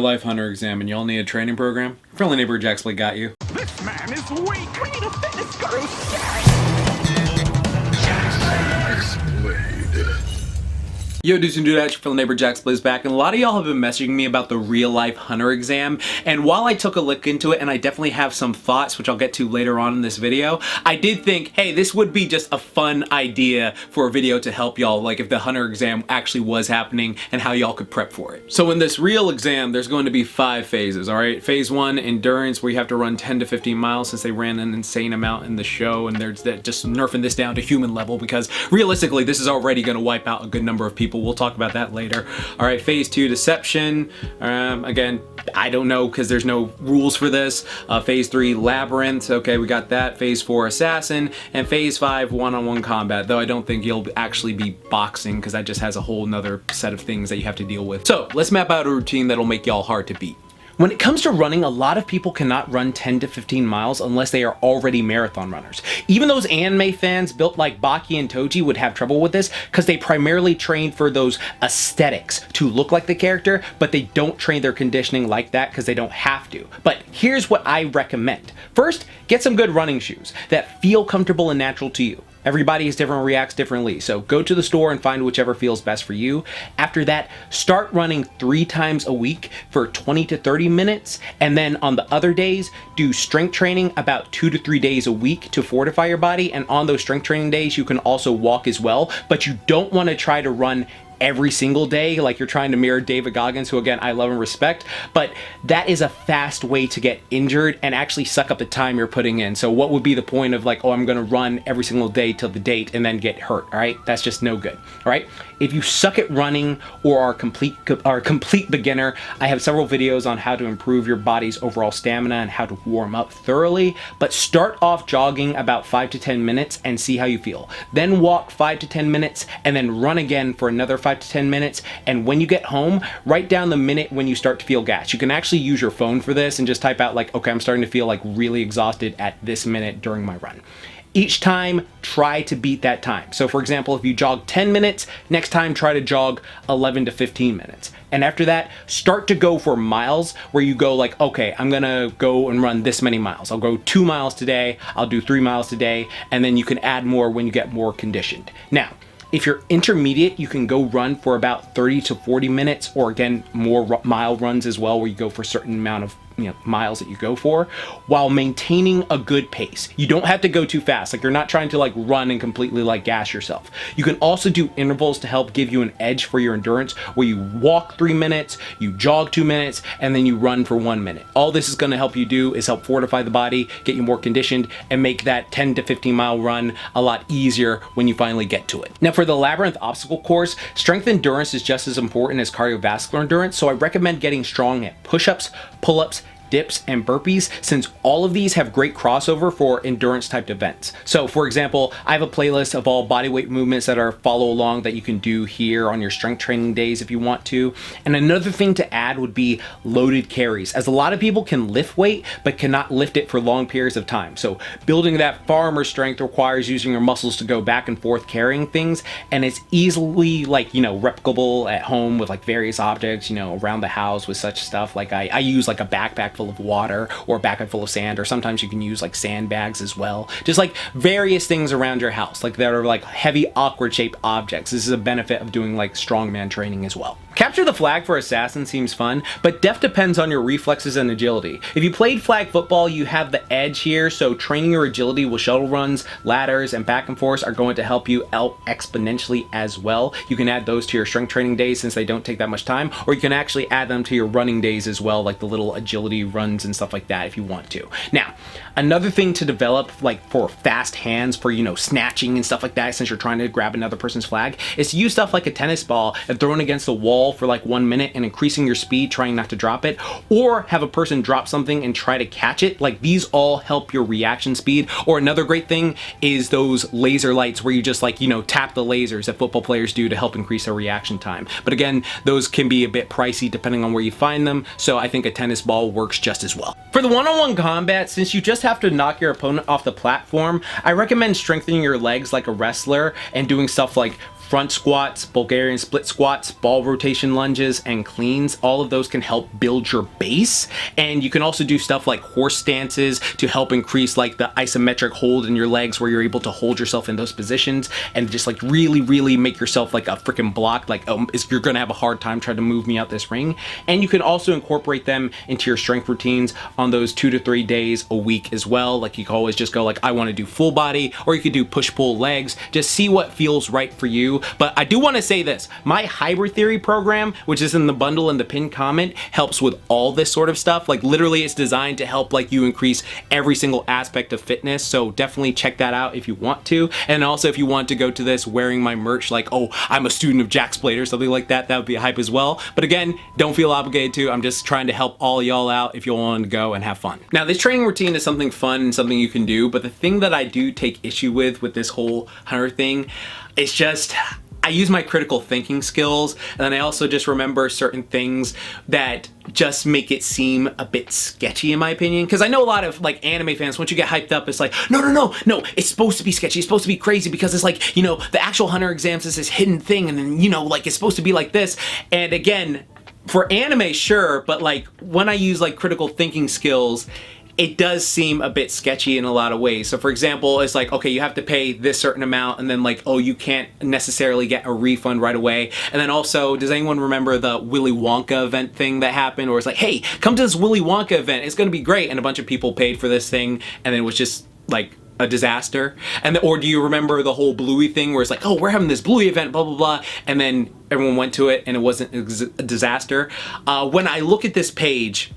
real life hunter exam and y'all need a training program, friendly neighbor JaxBlade got you. This man is weak. We need a fitness guru. Yo dudes and dudettes, your friendly neighbor JaxBlade is back, and a lot of y'all have been messaging me about the real life hunter exam, and while I took a look into it and I definitely have some thoughts which I'll get to later on in this video, I did think, hey, this would be just a fun idea for a video to help y'all, like if the hunter exam actually was happening and how y'all could prep for it. So in this real exam, there's going to be 5 phases, alright? Phase 1, endurance, where you have to run 10 to 15 miles since they ran an insane amount in the show, and they're just nerfing this down to human level because realistically this is already going to wipe out a good number of people. We'll talk about that later. All right, phase 2, deception. Again, I don't know because there's no rules for this. Phase 3, labyrinth. Okay, we got that. Phase 4, assassin. And phase 5, one-on-one combat, though I don't think you'll actually be boxing because that just has a whole nother set of things that you have to deal with. So let's map out a routine that'll make y'all hard to beat. When it comes to running, a lot of people cannot run 10 to 15 miles unless they are already marathon runners. Even those anime fans built like Baki and Toji would have trouble with this because they primarily train for those aesthetics to look like the character, but they don't train their conditioning like that because they don't have to. But here's what I recommend. First, get some good running shoes that feel comfortable and natural to you. Everybody is different, reacts differently, so go to the store and find whichever feels best for you. After that, start running 3 times a week for 20 to 30 minutes, and then on the other days, do strength training about 2 to 3 days a week to fortify your body, and on those strength training days, you can also walk as well, but you don't want to try to run every single day like you're trying to mirror David Goggins, who again I love and respect, but that is a fast way to get injured and actually suck up the time you're putting in. So what would be the point of like, oh, I'm gonna run every single day till the date and then get hurt? All right, that's just no good. All right, if you suck at running or are a complete beginner, I have several videos on how to improve your body's overall stamina and how to warm up thoroughly, but start off jogging about 5 to 10 minutes and see how you feel. Then walk 5 to 10 minutes and then run again for another 5 to 10 minutes, and when you get home, write down the minute when you start to feel gassed. You can actually use your phone for this and just type out like, okay, I'm starting to feel like really exhausted at this minute during my run. Each time, try to beat that time. So for example, if you jog 10 minutes, next time try to jog 11 to 15 minutes. And after that, start to go for miles where you go like, okay, I'm gonna go and run this many miles. I'll go 2 miles today, I'll do 3 miles today, and then you can add more when you get more conditioned. Now, if you're intermediate, you can go run for about 30 to 40 minutes, or again, more mile runs as well, where you go for a certain amount of miles that you go for, while maintaining a good pace. You don't have to go too fast. Like, you're not trying to like run and completely like gas yourself. You can also do intervals to help give you an edge for your endurance, where you walk 3 minutes, you jog 2 minutes, and then you run for 1 minute. All this is going to help you do is help fortify the body, get you more conditioned, and make that 10 to 15 mile run a lot easier when you finally get to it. Now for the labyrinth obstacle course, strength endurance is just as important as cardiovascular endurance, so I recommend getting strong at push-ups, pull-ups, dips, and burpees, since all of these have great crossover for endurance type events. So for example, I have a playlist of all bodyweight movements that are follow along that you can do here on your strength training days if you want to. And another thing to add would be loaded carries, as a lot of people can lift weight but cannot lift it for long periods of time. So building that farmer strength requires using your muscles to go back and forth carrying things, and it's easily like, replicable at home with like various objects, around the house with such stuff. Like I use like a backpack full of water or a backpack full of sand, or sometimes you can use like sandbags as well. Just like various things around your house, like that are like heavy awkward shaped objects. This is a benefit of doing like strongman training as well. Capture the flag for assassin seems fun, but def depends on your reflexes and agility. If you played flag football, you have the edge here, so training your agility with shuttle runs, ladders, and back and forth are going to help you out exponentially as well. You can add those to your strength training days since they don't take that much time, or you can actually add them to your running days as well, like the little agility runs and stuff like that if you want to. Now, another thing to develop like for fast hands for, snatching and stuff like that, since you're trying to grab another person's flag, is to use stuff like a tennis ball and throw it against the wall for like 1 minute and increasing your speed, trying not to drop it, or have a person drop something and try to catch it. Like, these all help your reaction speed. Or another great thing is those laser lights where you just like, tap the lasers that football players do to help increase their reaction time. But again, those can be a bit pricey depending on where you find them, so I think a tennis ball works just as well. For the one-on-one combat, since you just have to knock your opponent off the platform, I recommend strengthening your legs like a wrestler and doing stuff like front squats, Bulgarian split squats, ball rotation lunges, and cleans. All of those can help build your base. And you can also do stuff like horse stances to help increase like the isometric hold in your legs, where you're able to hold yourself in those positions and just like really make yourself like a freaking block. Like you're gonna have a hard time trying to move me out this ring. And you can also incorporate them into your strength routines on those 2 to 3 days a week as well. Like you can always just go like, I want to do full body, or you could do push-pull legs. Just see what feels right for you. But I do want to say this, my Hybrid Theory program, which is in the bundle in the pinned comment, helps with all this sort of stuff. Like literally it's designed to help like you increase every single aspect of fitness. So definitely check that out if you want to. And also if you want to go to this wearing my merch, like, oh, I'm a student of JaxBlade or something like that, that would be hype as well. But again, don't feel obligated to. I'm just trying to help all y'all out if you want to go and have fun. Now, this training routine is something fun and something you can do, but the thing that I do take issue with this whole hunter thing, it's just, I use my critical thinking skills, and then I also just remember certain things that just make it seem a bit sketchy in my opinion. Because I know a lot of like anime fans, once you get hyped up, it's like, no, it's supposed to be sketchy, it's supposed to be crazy, because it's like, you know, the actual hunter exams is this hidden thing, and then, you know, like it's supposed to be like this. And again, for anime, sure, but like when I use like critical thinking skills, it does seem a bit sketchy in a lot of ways. So for example, it's like, okay, you have to pay this certain amount, and then like, oh, you can't necessarily get a refund right away. And then also, does anyone remember the Willy Wonka event thing that happened? Or it's like, hey, come to this Willy Wonka event, it's gonna be great. And a bunch of people paid for this thing, and then it was just like a disaster. And or do you remember the whole Bluey thing where it's like, oh, we're having this Bluey event, blah, blah, blah. And then everyone went to it and it wasn't a disaster. When I look at this page,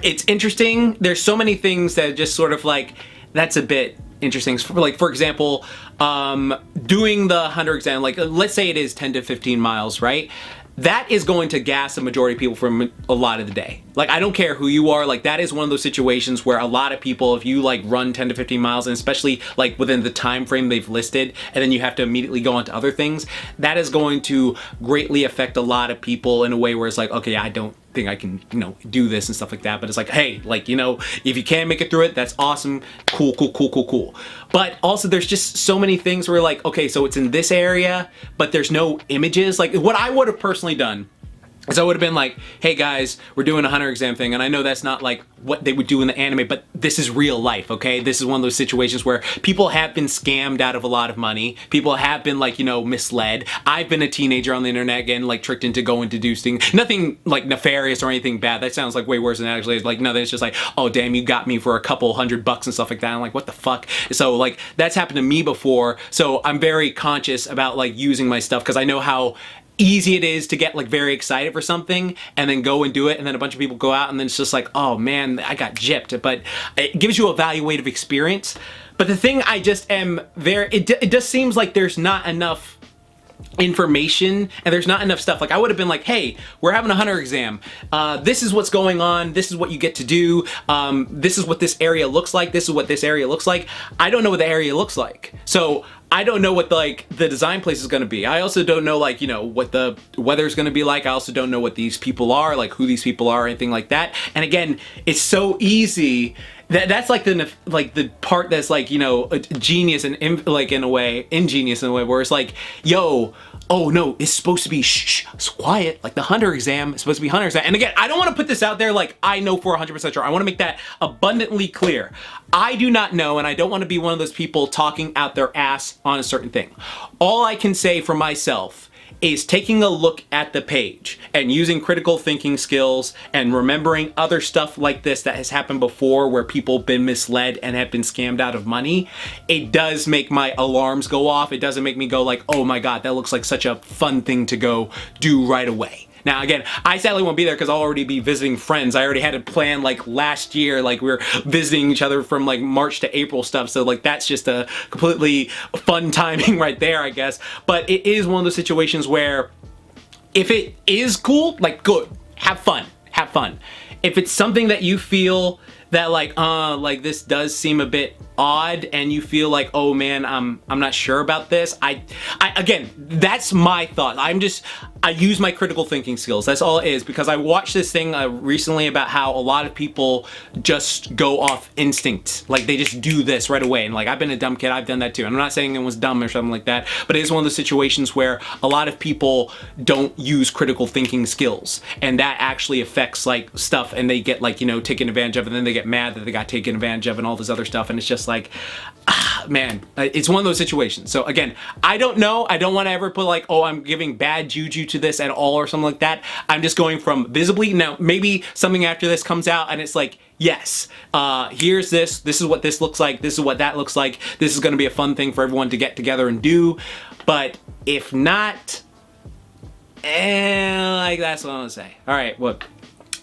it's interesting. There's so many things that just sort of like, that's a bit interesting. Like for example, doing the hunter exam, like let's say it is 10 to 15 miles, right? That is going to gas a majority of people for a lot of the day. Like, I don't care who you are, like that is one of those situations where a lot of people, if you like run 10 to 15 miles, and especially like within the time frame they've listed, and then you have to immediately go on to other things, that is going to greatly affect a lot of people in a way where it's like, okay, I don't think I can, you know, do this and stuff like that. But it's like, hey, like, you know, if you can make it through it, that's awesome. Cool. But also there's just so many things where like, okay, so it's in this area, but there's no images. Like what I would have personally done is I would have been like, hey guys, we're doing a hunter exam thing, and I know that's not like what they would do in the anime, but this is real life, okay? This is one of those situations where people have been scammed out of a lot of money. People have been like, you know, misled. I've been a teenager on the internet getting like tricked into going to do things. Nothing like nefarious or anything bad. That sounds like way worse than actually. Like, no, it's just like, oh damn, you got me for a couple $100 and stuff like that. I'm like, what the fuck? So like, that's happened to me before. So I'm very conscious about like using my stuff, because I know how easy it is to get like very excited for something and then go and do it, and then a bunch of people go out and then it's just like, oh man, I got gypped. But it gives you a evaluative experience. But the thing I just am it just seems like there's not enough information and there's not enough stuff. Like I would have been like, hey, we're having a hunter exam, this is what's going on, this is what you get to do, this is what this area looks like, this is what this area looks like. I don't know what the area looks like, so I don't know what the design place is going to be. I also don't know like, you know, what the weather is going to be like. I also don't know what these people are, like who these people are, anything like that. And again, it's so easy. That's like the part that's like, you know, genius and like in a way ingenious in a way where it's like, yo, oh no, it's supposed to be shh, quiet. Like the hunter exam is supposed to be hunter exam. And again, I don't want to put this out there like I know for 100% sure. I want to make that abundantly clear. I do not know, and I don't want to be one of those people talking out their ass on a certain thing. All I can say for myself is taking a look at the page and using critical thinking skills and remembering other stuff like this that has happened before where people have been misled and have been scammed out of money. It does make my alarms go off. It doesn't make me go like, oh my God, that looks like such a fun thing to go do right away. Now again, I sadly won't be there because I'll already be visiting friends. I already had it planned like last year, like we were visiting each other from like March to April stuff. So like that's just a completely fun timing right there, I guess. But it is one of those situations where if it is cool, like good, have fun. If it's something that you feel that like this does seem a bit odd and you feel like, oh man, I'm not sure about this, I again, that's my thought. I use my critical thinking skills. That's all it is, because I watched this thing recently about how a lot of people just go off instinct. Like they just do this right away. And like, I've been a dumb kid, I've done that too. And I'm not saying it was dumb or something like that, but it is one of those situations where a lot of people don't use critical thinking skills. And that actually affects like stuff, and they get like, you know, taken advantage of, and then they get mad that they got taken advantage of and all this other stuff. And it's just like, man, it's one of those situations. So again, I don't know. I don't want to ever put like, oh, I'm giving bad juju to this at all or something like that. I'm just going from visibly. Now, maybe something after this comes out and it's like, yes, here's this. This is what this looks like. This is what that looks like. This is going to be a fun thing for everyone to get together and do. But if not, like that's what I'm going to say. All right, well,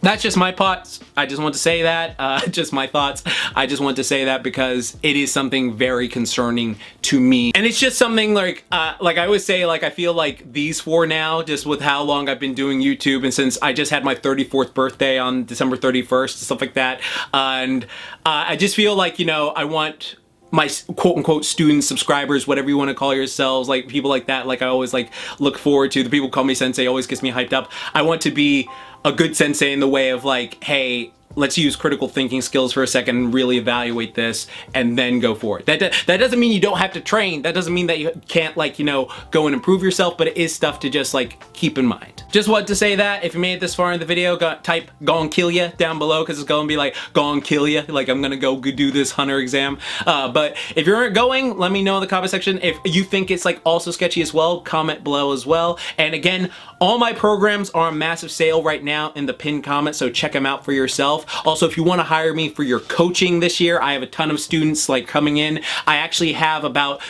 that's just my thoughts. I just want to say that, just my thoughts. I just want to say that because it is something very concerning to me. And it's just something like I always say, like, I feel like these four now, just with how long I've been doing YouTube, and since I just had my 34th birthday on December 31st, stuff like that. And I just feel like, you know, I want my quote-unquote students, subscribers, whatever you want to call yourselves, like people like that, like I always like look forward to. The people who call me sensei always gets me hyped up. I want to be a good sensei in the way of like, hey, let's use critical thinking skills for a second and really evaluate this and then go for it. That doesn't mean you don't have to train. That doesn't mean that you can't, like, you know, go and improve yourself, but it is stuff to just like keep in mind. Just wanted to say that if you made it this far in the video, type Gon Killua down below, because it's going to be like Gon Killua, like I'm going to go do this hunter exam. But if you're going, let me know in the comment section. If you think it's like also sketchy as well, comment below as well. And again, all my programs are on massive sale right now in the pinned comment, so check them out for yourself. Also, if you want to hire me for your coaching this year, I have a ton of students like coming in. I actually have about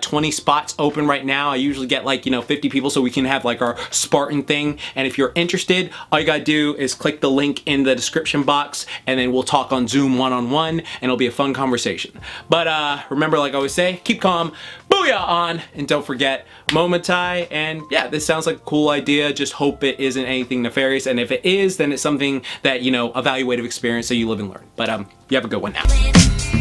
20 spots open right now. I usually get like, you know, 50 people so we can have like our Spartan thing. And if you're interested, all you gotta do is click the link in the description box, and then we'll talk on Zoom one-on-one, and it'll be a fun conversation. But remember, like I always say, keep calm, booyah on, and don't forget Momentai. And yeah, this sounds like a cool idea. Just hope it isn't anything nefarious, and if it is, then it's something that, you know, evaluative experience, so you live and learn. But you have a good one now.